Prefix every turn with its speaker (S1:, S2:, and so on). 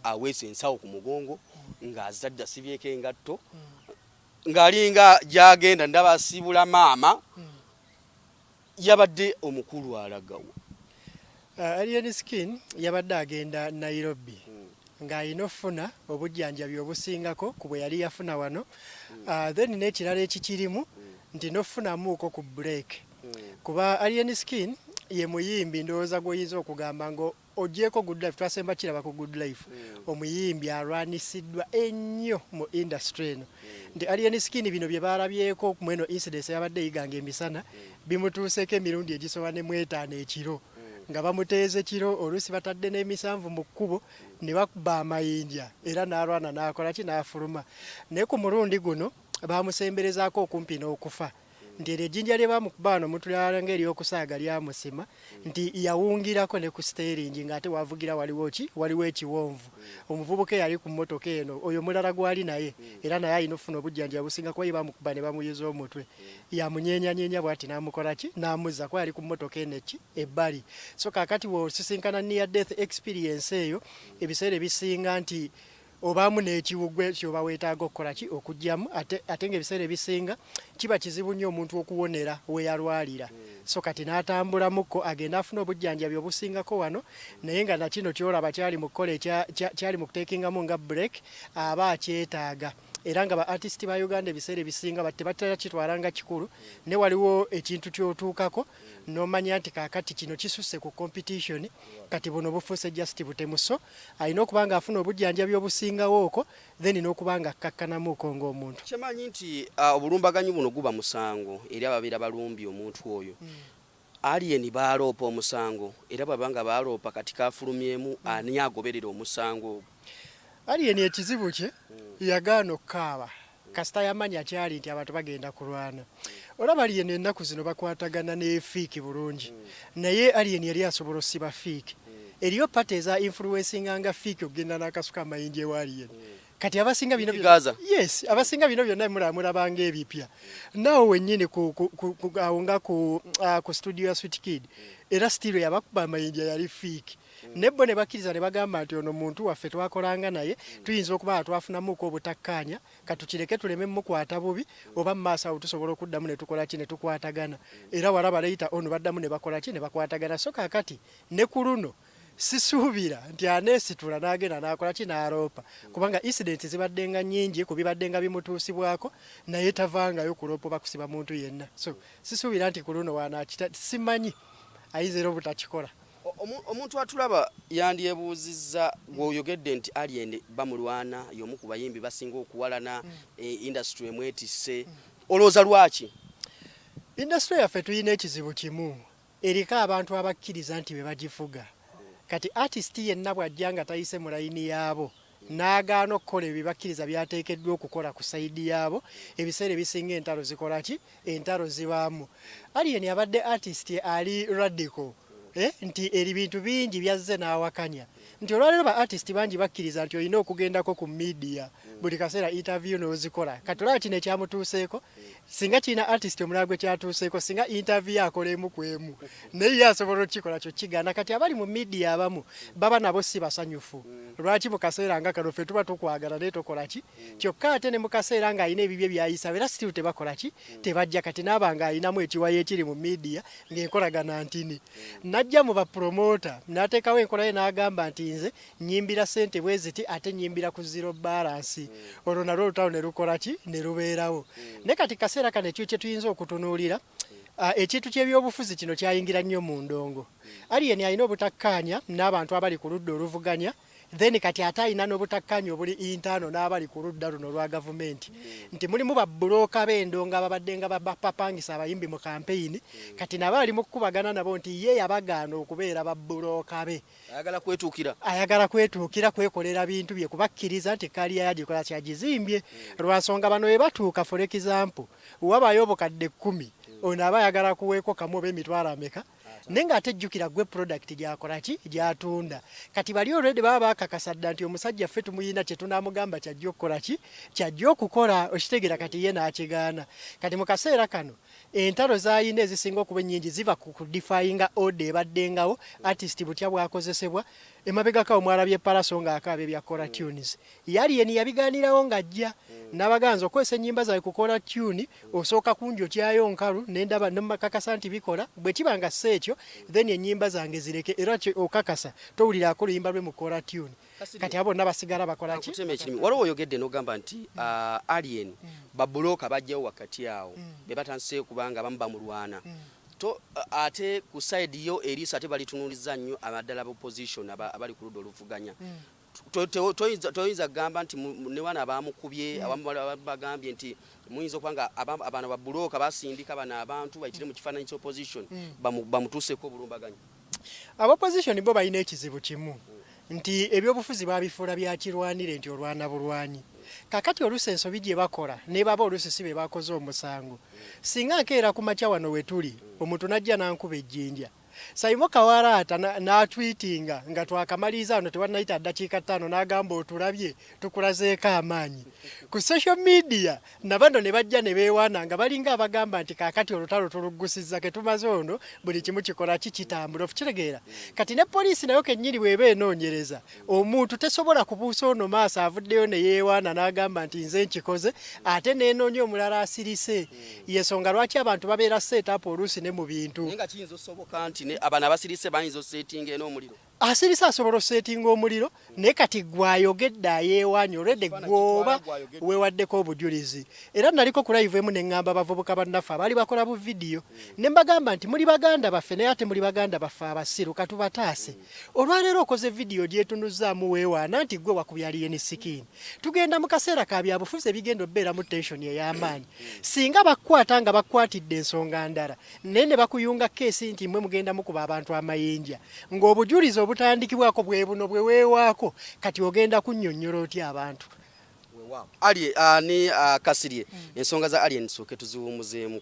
S1: aweese ensawo ku mugongo ng'azadde asibyeko engatto ng'alinga gy'agenda ndaba asiibula maama yabadde omukulu alagawo.
S2: Alien Skin yabadde agenda Nairobi ng'alina ofuna obujjanjabi obusingako ku bwe yali yafuna wano. Then n'ekirala ekikirimu nti n'ofunamuuko ku break kuba Alien Skin ye muyimbi ndowooza gw'oyinza okugamba ngo ogyeko Good Life, twasemba kiraba ku Good Life, omuyimbi alwanisiddwa ennyo mu industry eno. Nti Alien Skin bino bye baalabyeko ku mweno incidence yabadde eyiganga emisana bimutuuseeko emirundi egisoba ne mu 5 ekiro nga bamuteeze kiro oluusi batadde n'emisanvu mu kkubo ne bakuba amayinja era n'alwana n'akola ki n'afuluma. Naye ku mulundi guno baamusemberezaako okumpi n'okufa. Nti ejjinja lye bamukuba wano mutulala ng'eryokusaaga lyamusima nti yawungirako ne ku steering ng'ate wavugira waliwo ekiwonvu. Omuvubuka eyali ku mmotoka eno oyo mulala gwali naye era naye alina ofuna obujjanjabi businga kuba ye bamukuba ne bamuyuza omutwe yamunyeenya bw'ati n'amukola ki n'amuzza kuba yali ku mmotoka eno ebbali. So kaakati w'osisinkana near death experience eyo ebiseera ebisinga nti obaamu n'ekiwugwe ky'oba weetaaga okukola ki okugyamu ate ng'ebiseera ebisinga kiba kizibu nnyo omuntu okuwonera we yalwalira. So kati n'atambulamuko agenda afuna obujjanjabi obusingako wano naye nga nakino kyolaba kyali mu kukola kyali mu kuteekingamu nga break aba akyetaaga. Era nga ba artist ba Uganda ebiseera ebisinga tebatera kitwala nga kikulu ne waliwo ekintu ky'otuukako n'omanya nti kaakati kino kisusse ku competition kati buno bufuuse just butemuso alina okuba nga afuna obujjanjabi obusingawo okwo then n'okuba nga akkakkanamuuko ng'omuntu.
S1: Kyemanyi nti obulumbaganyi buno guba musango eri ababeera balumbye omuntu oyo. Alien baaloopa omusango era bwabanga baaloopa kati kafulumyemu ani agoberera omusango ogwo.
S2: Alien ekizibu kye yagaana okukaaba kasita yamanyi akyali nti abantu bagenda kulwana. Olaba Alien ennaku zino bakwatagana n'efiiki bulungi naye Alien yali asobola osiba fiiki. Eriyo pate eza influencinga nga fiiki okugenda n'akasuka amayinja ewa Alien. Kati abasinga bino yes abasinga bino byonna mulabanga ebipya. Naawe wennyini nga ku studio ya Sweet Kid era stilo yabakuba amayinja yali fiiki. Nebbo ne bakkiriza ne bagamba nti ono muntu waffe twakolanga naye tuyinza okuba twafunamuuko obutakkaanya katukireke tuleme mukwata bubi oba mu maaso awo tusobola okuddamu ne tukola ki ne tukwatagana. Era walaba layita ono baddamu ne bakola ki ne bakwatagana. So kaakati ne ku luno sisuubira nti aneesitula n'agenda n'akola ki n'aloopa kubanga incidents zibadde nga nnyingi ku bibadde nga bimutuusibwako naye tavangayo kuloopa oba kusiba muntu yenna. So sisuubira nti ku luno wanaakita simanyi ayinza obutakikola.
S1: Omuntu atulaba yandyebuuzizza gw'oyogedde nti Alien bamulwana y'omu ku bayimbi basinga okuwalana industry emwetisse. Olowooza lwaki?
S2: Industry yaffe tulina ekizibu kimu eriko abantu abakkiriza nti be bagifuga. Kati artist yenna bw'ajja nga tayise mu layini yaabo n'agaana okukola ebyo bakkiriza byateekeddwa okukola ku sayidi yaabo ebiseera ebisinga entalo zikola ki entalo zibaamu. Alien abadde artist ali radical. Nti eri bintu bingi byazze n'awakanya nti olwaleero ba artist bangi bakkiriza nti olina okugendako ku media buli kaseera interview n'ozikola. Kati olaba kino ekyamutuuseeko singa kirina artist omulala gwe kyatuuseeko singa interview akola emu ku emu naye ye asobola okukikola kyo kigaana. Kati abali mu media abamu baba nabo si basanyufu. Lwaki mu kaseera nga kano ffe tuba tukwagala naye tokola ki kyokka ate ne mu kaseera ng'alina ebibye byayisa era still tebakola ki tebajja. Kati n'abanga alinamu ekiwayo ekiri mu media ng'enkolagana ntini najja mu bapromota n'ateekawo enkola ye n'agamba nti nze nyimbira ssente bwe ziti ate nyimbira ku zero balance. Olwo nalwo olutalo ne lukola ki ne lubeerawo. Ne kati kaseera kano ekyo kye tuyinza okutunuulira ekintu ky'ebyobufuzi kino kyayingira nnyo mu ndongo. Alien alina obutakkaanya n'abantu abali ku ludda oluvuganya then kati ate alina n'obutakkaanya obuli intano n'abali ku ludda luno olwa gavumenti nti mulimu babbulooka b'endongo ababadde nga bapapangisa abayimbi mu campaign kati nabo ali mu kukubagana nabo nti ye yabagaana okubeera babbulooka be. Ayagala kwetuukira kwekolera bintu bye kubakkiriza nti kaliya yagikola kyagizimbye. Lwansonga bano we batuuka for example wabayo obukadde 10 ono aba ayagala kuweeko kamu oba emitwalo ameka nenga ate jjukira gwe product gyakola ki gyatunda. Kati bali already baba bakakasadda nti omusajja ffe tumuyina kye tunamugamba kyajja okukola ki kyajja okukola okitegera kati ye n'akigaana. Kati mu kaseera kano entalo zayina ezisinga okuba ennyingi ziva ku kudifayinga order ebaddengawo artist butya bwakozesebwa emabegako omwalabye Palaso ng'akaaba ebya Kora Tunes Alien yabigaanirawo ng'ajja n'abaganza okwesa ennyimba zaabwe ku Kora Tune osooka kunjotyayo nkalu n'endaba n'omakakasa nti bikola bwe kiba nga si ekyo then ennyimba zange zireke era okakasa towulirako luyimba lwe mu Kora Tune kati abo bonna basigala bakola ki
S1: waliwo oyogedde n'ogamba nti Alien babuloka bajjawo wakati awo be batandise kubanga abamu bamulwana ate ku side yo erisa ate balitunuliza nnyo abaddala opposition abali ku ludda oluvuganya toyinza kugamba nti ne wana bamukubye abamu bagambye nti muyinza okubanga abantu babuloka basindika bano abantu bayitire mu kifaananyi ky'opposition bamutuuseko obulumbaganya
S2: abopposition bo balina ekizibu kimu nti ebyobufuzi babifuula byakirwanire nti olwana bulwanyi kakati oluusi ensobi gye bakola ne baba oluusi si be bakoze omusango singa nkeera ku makya wano we tuli omuntu najja n'ankuba ejjinja Saimo Kawaraata n'atwitinga nga twakamaliriza wano tewannayita ddakiika 5 n'agamba otulabye tukulazeeko amaanyi ku social media nabano ne bajja ne beewaana nga balinga abagamba nti kaakati olutalo tuluggusizza ke tumaze ono buli kimu kikola kitambula okitegeera kati ne poliisi nayo kennyini bw'eba enoonyereza omuntu tesobola kubuusa ono maaso avuddeyo ne yeewaana n'agamba nti nze nkikoze ate neenoonya omulala asirise yensonga lwaki abantu babeera seetapu oluusi ne mu bintu
S1: abana abasirise bayinza osettinga n'omuliro
S2: asirisa asobola osettinga omuliro naye kati gwayogedde ayeewaanya olwedde gwoba weewaddeko obujulizi era naliko ku live emu ne ŋŋamba abavubuka bannaffe abaali bakola bu vidiyo ne mbagamba nti muli baganda baffe naye ate muli baganda baffe abasiru katubataase olwaleero okoze vidiyo gyetunuzzaamu weewaana nti gwe wakubya Alien Skin tugenda mu kaseera ka byabufuzi ebigenda obbeera mu tension ey'amaanyi singa bakwata nga bakwatidde ensonga ndala naye ne bakuyunga keesi nti mwe mugenda mukuba abantu amayinja ng'obujulizi obutandikibwako bwe buno bwe weewaako kati ogenda kunnyonnyola otya abantu
S1: Ali ni Kasirye ensonga za Alien nsooke tuziwumuzeemu